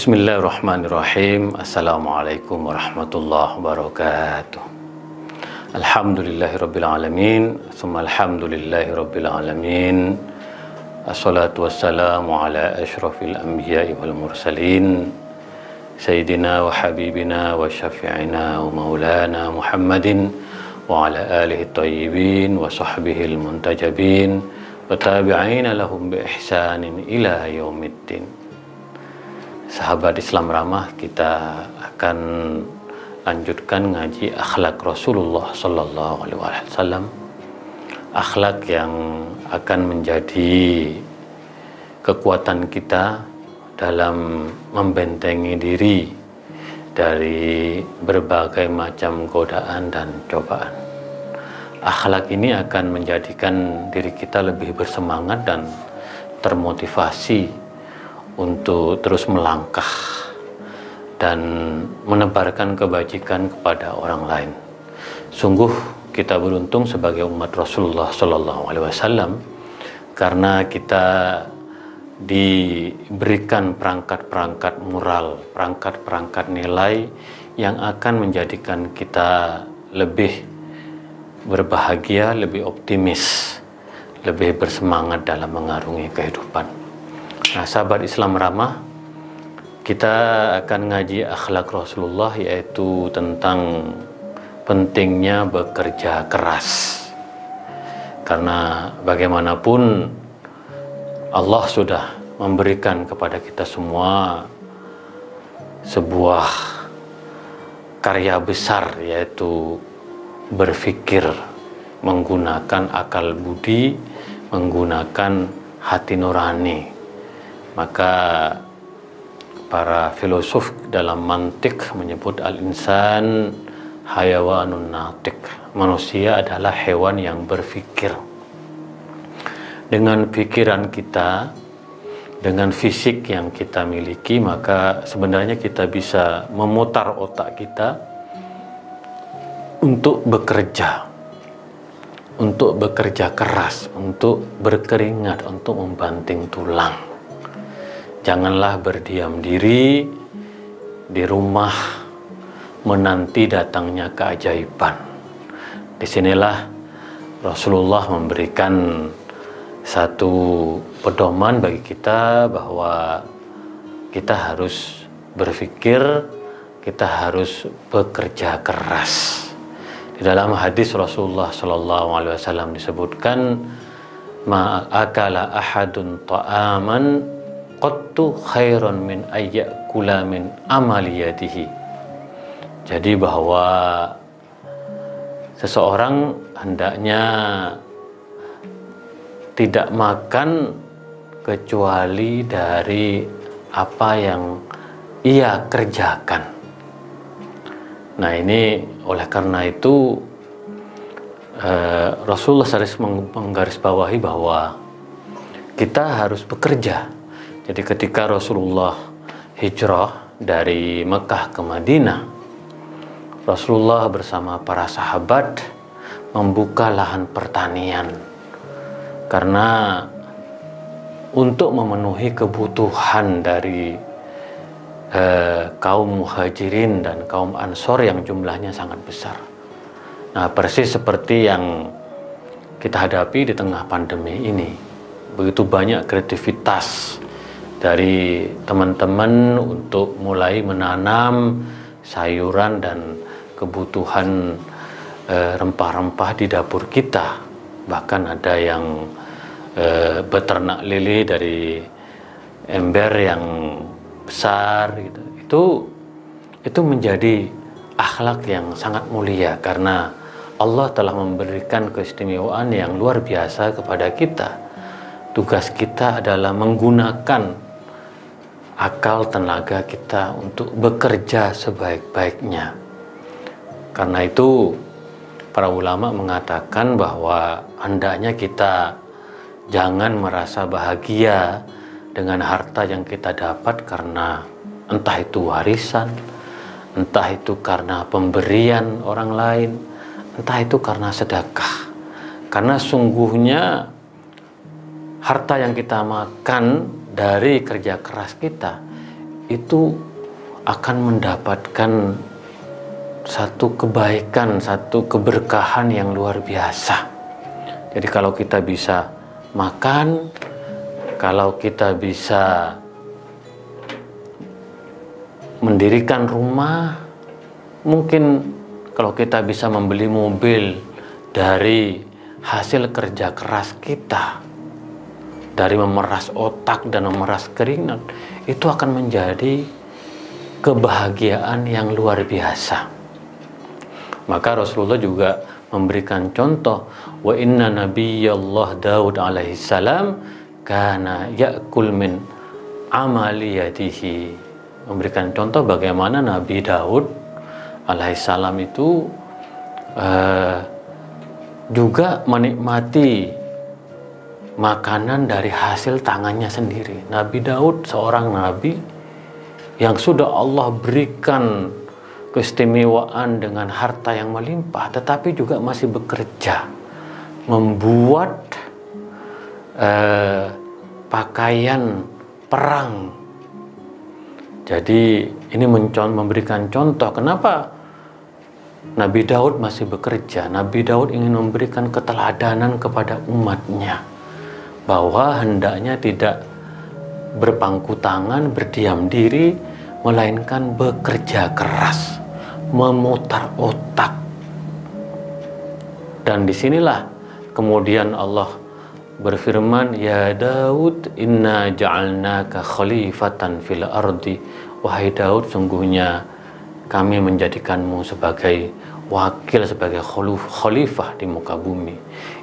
Bismillahirrahmanirrahim. Assalamualaikum warahmatullahi wabarakatuh. Alhamdulillahirabbil alamin, tsumma alhamdulillahirabbil alamin. Assalatu wassalamu ala asyrafil anbiya'i wal mursalin sayyidina wa habibina wa syafi'ina wa maulana Muhammadin wa ala alihi thayyibin wa sahbihi muntajabin wa tabi'ina lahum bi ihsanin ila yaumiddin. Sahabat Islam Ramah, kita akan lanjutkan ngaji akhlak Rasulullah Sallallahu Alaihi Wasallam. Akhlak yang akan menjadi kekuatan kita dalam membentengi diri dari berbagai macam godaan dan cobaan. Akhlak ini akan menjadikan diri kita lebih bersemangat dan termotivasi untuk terus melangkah dan menebarkan kebajikan kepada orang lain. Sungguh kita beruntung sebagai umat Rasulullah Sallallahu Alaihi Wasallam karena kita diberikan perangkat-perangkat moral, perangkat-perangkat nilai yang akan menjadikan kita lebih berbahagia, lebih optimis, lebih bersemangat dalam mengarungi kehidupan. Nah, sahabat Islam Ramah, kita akan ngaji akhlak Rasulullah, yaitu tentang pentingnya bekerja keras. Karena bagaimanapun Allah sudah memberikan kepada kita semua sebuah karya besar, yaitu berpikir menggunakan akal budi, menggunakan hati nurani. Maka para filosof dalam mantik menyebut al-insan hayawanun natik. Manusia adalah hewan yang berpikir. Dengan pikiran kita, dengan fisik yang kita miliki, maka sebenarnya kita bisa memutar otak kita untuk bekerja keras, untuk berkeringat, untuk membanting tulang. Janganlah berdiam diri di rumah menanti datangnya keajaiban. Disinilah Rasulullah memberikan satu pedoman bagi kita bahwa kita harus berpikir, kita harus bekerja keras. Di dalam hadis Rasulullah Sallallahu Alaihi Wasallam disebutkan, ma'akala ahadun ta'aman qattu khairan min ayyakula min amaliyatihi. Jadi bahwa seseorang hendaknya tidak makan kecuali dari apa yang ia kerjakan. Nah, ini oleh karena itu Rasulullah SAW menggarisbawahi bahwa kita harus bekerja. Jadi ketika Rasulullah hijrah dari Mekah ke Madinah, Rasulullah bersama para sahabat membuka lahan pertanian karena untuk memenuhi kebutuhan dari kaum muhajirin dan kaum ansor yang jumlahnya sangat besar. Nah, persis seperti yang kita hadapi di tengah pandemi ini, begitu banyak kreativitas dari teman-teman untuk mulai menanam sayuran dan kebutuhan rempah-rempah di dapur kita. Bahkan ada yang beternak lele dari ember yang besar gitu. Itu menjadi akhlak yang sangat mulia karena Allah telah memberikan keistimewaan yang luar biasa kepada kita. Tugas kita adalah menggunakan akal tenaga kita untuk bekerja sebaik-baiknya. Karena itu para ulama mengatakan bahwa hendaknya kita jangan merasa bahagia dengan harta yang kita dapat karena entah itu warisan, entah itu karena pemberian orang lain, entah itu karena sedekah. Karena sungguhnya harta yang kita makan dari kerja keras kita itu akan mendapatkan satu kebaikan, satu keberkahan yang luar biasa. Jadi kalau kita bisa makan, kalau kita bisa mendirikan rumah, mungkin kalau kita bisa membeli mobil dari hasil kerja keras kita, dari memeras otak dan memeras keringat, itu akan menjadi kebahagiaan yang luar biasa. Maka Rasulullah juga memberikan contoh, wa inna nabiyallah Daud alaihi salam kana ya'kul min amali yadihi. Memberikan contoh bagaimana Nabi Daud alaihissalam itu juga menikmati makanan dari hasil tangannya sendiri. Nabi Daud seorang nabi yang sudah Allah berikan keistimewaan dengan harta yang melimpah, tetapi juga masih bekerja membuat pakaian perang. Jadi ini memberikan contoh kenapa Nabi Daud masih bekerja. Nabi Daud ingin memberikan keteladanan kepada umatnya bahwa hendaknya tidak berpangku tangan, berdiam diri, melainkan bekerja keras, memutar otak. Dan disinilah kemudian Allah berfirman, ya Daud, inna ja'alnaka khalifatan fil ardi. Wahai Daud, sungguhnya kami menjadikanmu sebagai wakil, sebagai khalifah di muka bumi.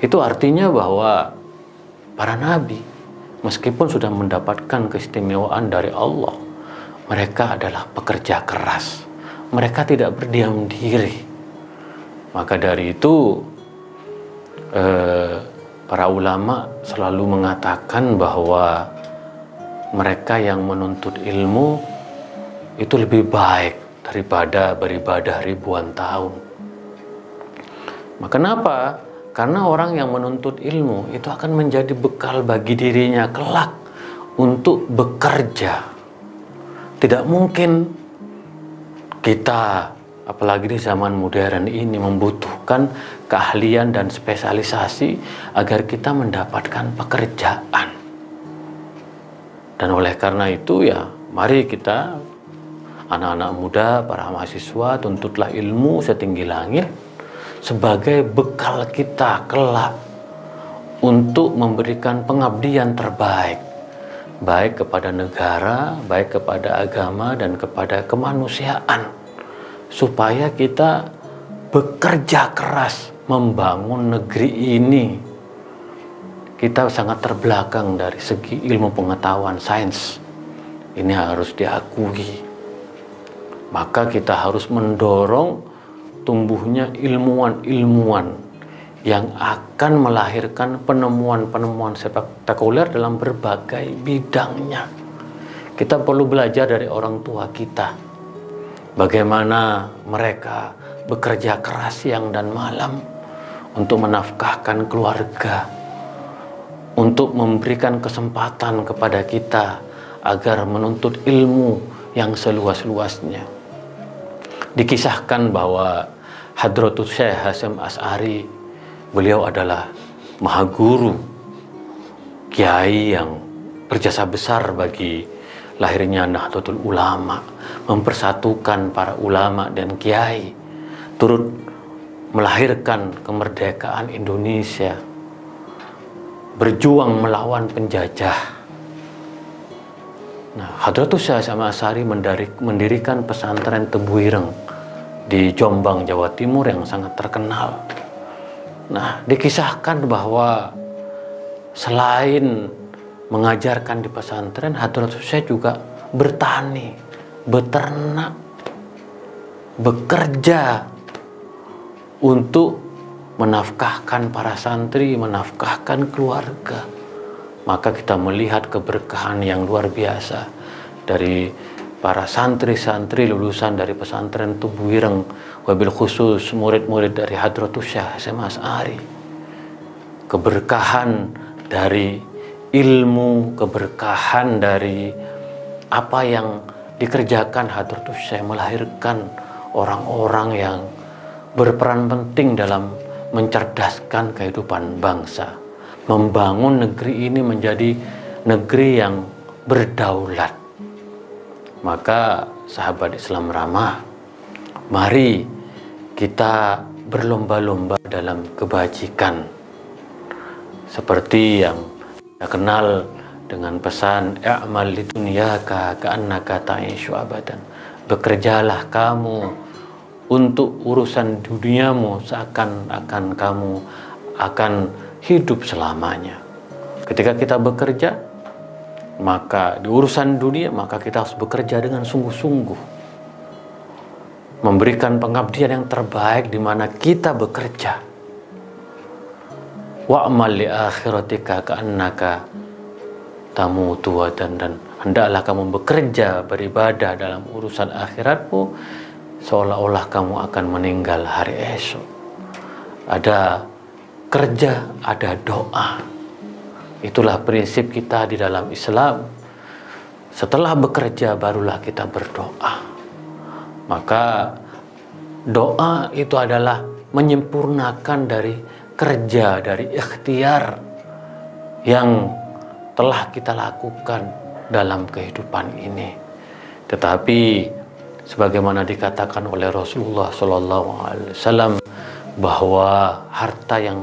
Itu artinya bahwa para nabi, meskipun sudah mendapatkan keistimewaan dari Allah, mereka adalah pekerja keras. Mereka tidak berdiam diri. Maka dari itu para ulama selalu mengatakan bahwa mereka yang menuntut ilmu itu lebih baik daripada beribadah ribuan tahun. Maka kenapa? Karena orang yang menuntut ilmu itu akan menjadi bekal bagi dirinya kelak untuk bekerja. Tidak mungkin kita, apalagi di zaman modern ini, membutuhkan keahlian dan spesialisasi agar kita mendapatkan pekerjaan. Dan oleh karena itu ya, mari kita anak-anak muda, para mahasiswa, tuntutlah ilmu setinggi langit sebagai bekal kita kelak untuk memberikan pengabdian terbaik, baik kepada negara, baik kepada agama, dan kepada kemanusiaan, supaya kita bekerja keras membangun negeri ini. Kita sangat terbelakang dari segi ilmu pengetahuan sains. Ini harus diakui. Maka kita harus mendorong tumbuhnya ilmuwan-ilmuwan yang akan melahirkan penemuan-penemuan spektakuler dalam berbagai bidangnya. Kita perlu belajar dari orang tua kita, bagaimana mereka bekerja keras siang dan malam untuk menafkahkan keluarga, untuk memberikan kesempatan kepada kita agar menuntut ilmu yang seluas-luasnya. Dikisahkan bahwa Hadratus Syekh Hasyim Asy'ari, beliau adalah mahaguru, kiai yang berjasa besar bagi lahirnya Nahdlatul Ulama, mempersatukan para ulama dan kiai, turut melahirkan kemerdekaan Indonesia, berjuang melawan penjajah. Nah, Hadratus Syekh Hasyim Asy'ari mendirikan pesantren Tebuireng di Jombang, Jawa Timur yang sangat terkenal. Nah, dikisahkan bahwa selain mengajarkan di pesantren, Hadratus Syekh juga bertani, beternak, bekerja untuk menafkahkan para santri, menafkahkan keluarga. Maka kita melihat keberkahan yang luar biasa dari para santri-santri lulusan dari pesantren Tebuireng, wabil khusus murid-murid dari Hadratus Syekh Hasyim Asy'ari. Keberkahan dari ilmu, keberkahan dari apa yang dikerjakan Hadratus Syekh, melahirkan orang-orang yang berperan penting dalam mencerdaskan kehidupan bangsa, membangun negeri ini menjadi negeri yang berdaulat. Maka sahabat Islam ramah, mari kita berlomba-lomba dalam kebajikan, seperti yang kita kenal dengan pesan i'mal lidunyaka ka'annaka ta'ishu abadan. Bekerjalah kamu untuk urusan duniamu seakan-akan kamu akan hidup selamanya. Ketika kita bekerja, maka di urusan dunia, maka kita harus bekerja dengan sungguh-sungguh, memberikan pengabdian yang terbaik di mana kita bekerja. Wa'mal li akhiratika ka'annaka tamutu dan hendaklah kamu bekerja beribadah dalam urusan akhiratmu seolah-olah kamu akan meninggal hari esok. Ada kerja, ada doa. Itulah prinsip kita di dalam Islam. Setelah bekerja barulah kita berdoa. Maka doa itu adalah menyempurnakan dari kerja, dari ikhtiar yang telah kita lakukan dalam kehidupan ini. Tetapi sebagaimana dikatakan oleh Rasulullah SAW bahwa harta yang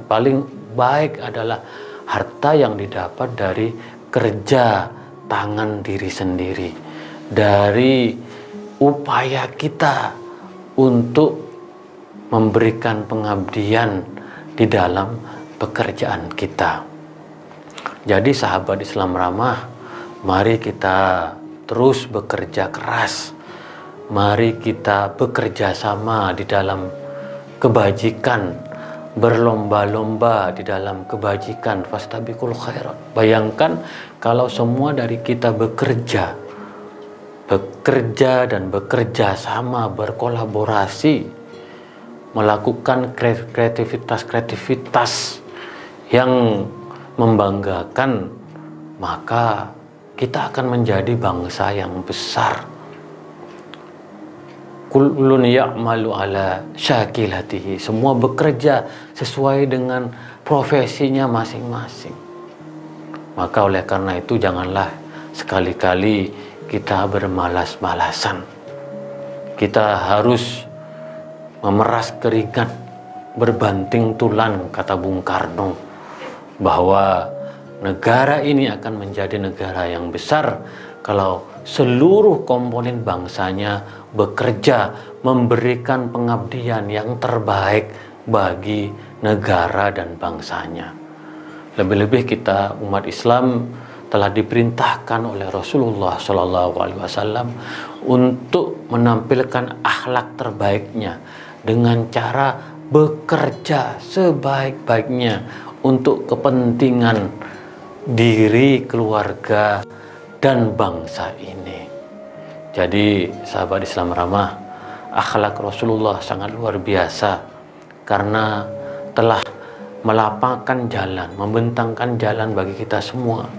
paling baik adalah harta yang didapat dari kerja tangan diri sendiri, dari upaya kita untuk memberikan pengabdian di dalam pekerjaan kita. Jadi sahabat Islam ramah, mari kita terus bekerja keras. Mari kita bekerja sama di dalam kebajikan, berlomba-lomba di dalam kebajikan, fastabiqul khairat. Bayangkan kalau semua dari kita bekerja dan bekerja sama, berkolaborasi, melakukan kreativitas yang membanggakan, maka kita akan menjadi bangsa yang besar. Kullun ya'malu ala syakilatihi, semua bekerja sesuai dengan profesinya masing-masing. Maka oleh karena itu janganlah sekali-kali kita bermalas-malasan. Kita harus memeras keringat, berbanting tulang, kata Bung Karno, bahwa negara ini akan menjadi negara yang besar kalau seluruh komponen bangsanya bekerja memberikan pengabdian yang terbaik bagi negara dan bangsanya. Lebih-lebih kita umat Islam telah diperintahkan oleh Rasulullah SAW untuk menampilkan akhlak terbaiknya dengan cara bekerja sebaik-baiknya untuk kepentingan diri, keluarga, dan bangsa ini. Jadi sahabat Islam ramah, akhlak Rasulullah sangat luar biasa karena telah melapangkan jalan, membentangkan jalan bagi kita semua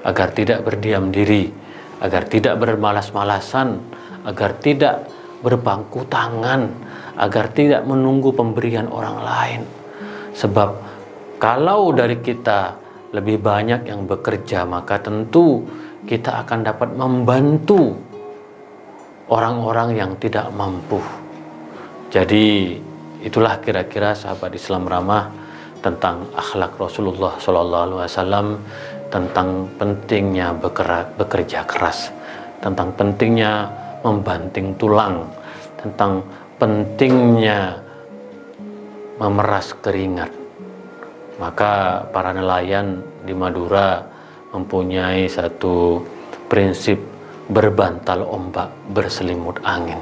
agar tidak berdiam diri, agar tidak bermalas-malasan, agar tidak berpangku tangan, agar tidak menunggu pemberian orang lain. Sebab kalau dari kita lebih banyak yang bekerja, maka tentu kita akan dapat membantu orang-orang yang tidak mampu. Jadi itulah kira-kira sahabat Islam ramah tentang akhlak Rasulullah SAW, tentang pentingnya bekerja keras, tentang pentingnya membanting tulang, tentang pentingnya memeras keringat. Maka para nelayan di Madura mempunyai satu prinsip berbantal ombak, berselimut angin.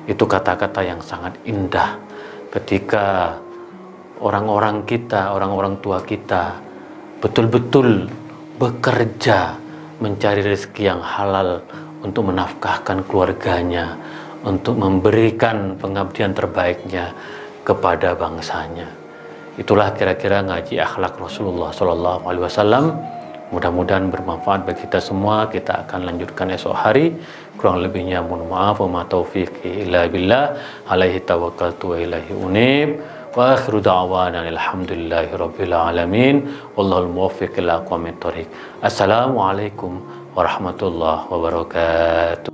Itu kata-kata yang sangat indah ketika orang-orang kita, orang-orang tua kita betul-betul bekerja mencari rezeki yang halal untuk menafkahkan keluarganya, untuk memberikan pengabdian terbaiknya kepada bangsanya. Itulah kira-kira ngaji akhlak Rasulullah SAW Mudah-mudahan bermanfaat bagi kita semua. Kita akan lanjutkan esok hari. Kurang lebihnya mohon maaf. Wa ma taufiqi illa billah. Alaihi tawakkaltu wa ilaihi unib. Wa akhiru da'wana alhamdulillahi rabbil alamin. Wallahul muwaffiq ila aqwamit thoriq. Assalamualaikum warahmatullahi wabarakatuh.